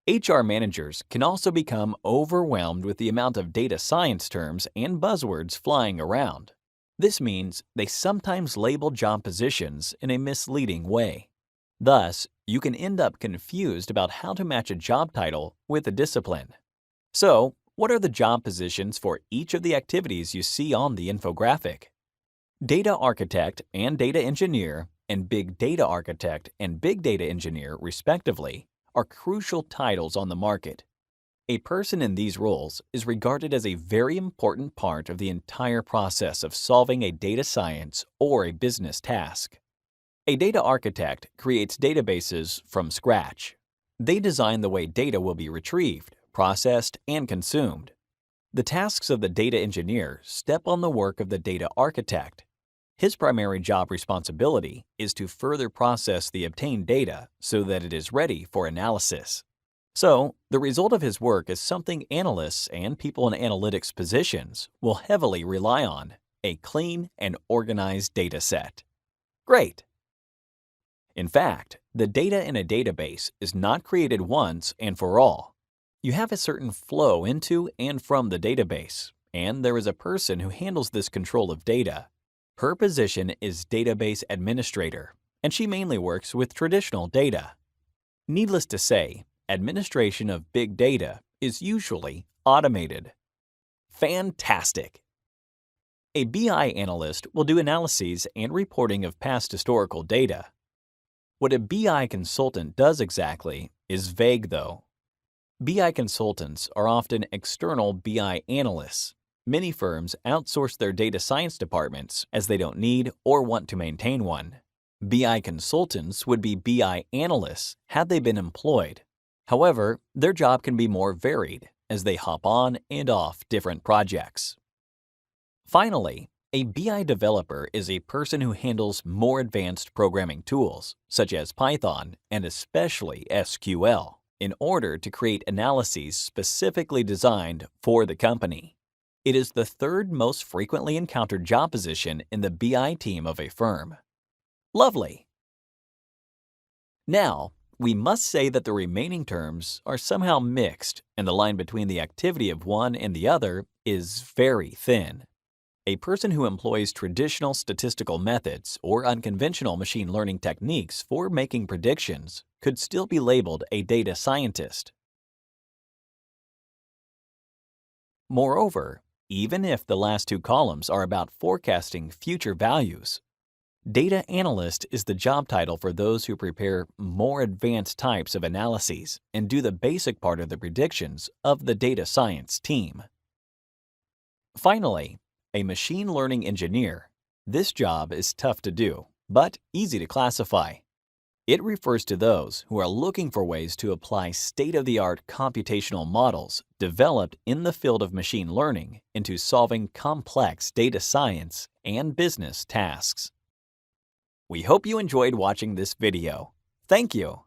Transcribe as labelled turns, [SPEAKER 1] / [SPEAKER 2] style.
[SPEAKER 1] HR managers can also become overwhelmed with the amount of data science terms and buzzwords flying around. This means they sometimes label job positions in a misleading way. Thus, you can end up confused about how to match a job title with a discipline. So, what are the job positions for each of the activities you see on the infographic? Data Architect and Data Engineer and Big Data Architect and Big Data Engineer, respectively, are crucial titles on the market. A person in these roles is regarded as a very important part of the entire process of solving a data science or a business task. A data architect creates databases from scratch. They design the way data will be retrieved, processed, and consumed. The tasks of the data engineer step on the work of the data architect. His primary job responsibility is to further process the obtained data so that it is ready for analysis. So, the result of his work is something analysts and people in analytics positions will heavily rely on: a clean and organized data set. Great! In fact, the data in a database is not created once and for all. You have a certain flow into and from the database, and there is a person who handles this control of data. Her position is Database Administrator, and she mainly works with traditional data. Needless to say, administration of big data is usually automated. Fantastic! A BI analyst will do analyses and reporting of past historical data. What a BI consultant does exactly is vague, though. BI consultants are often external BI analysts. Many firms outsource their data science departments as they don't need or want to maintain one. BI consultants would be BI analysts had they been employed. However, their job can be more varied as they hop on and off different projects. Finally, a BI developer is a person who handles more advanced programming tools, such as Python and especially SQL, in order to create analyses specifically designed for the company. It is the third most frequently encountered job position in the BI team of a firm. Lovely! Now, we must say that the remaining terms are somehow mixed, and the line between the activity of one and the other is very thin. A person who employs traditional statistical methods or unconventional machine learning techniques for making predictions could still be labeled a data scientist. Moreover, even if the last two columns are about forecasting future values, data analyst is the job title for those who prepare more advanced types of analyses and do the basic part of the predictions of the data science team. Finally, a machine learning engineer. This job is tough to do, but easy to classify. It refers to those who are looking for ways to apply state-of-the-art computational models developed in the field of machine learning into solving complex data science and business tasks. We hope you enjoyed watching this video. Thank you.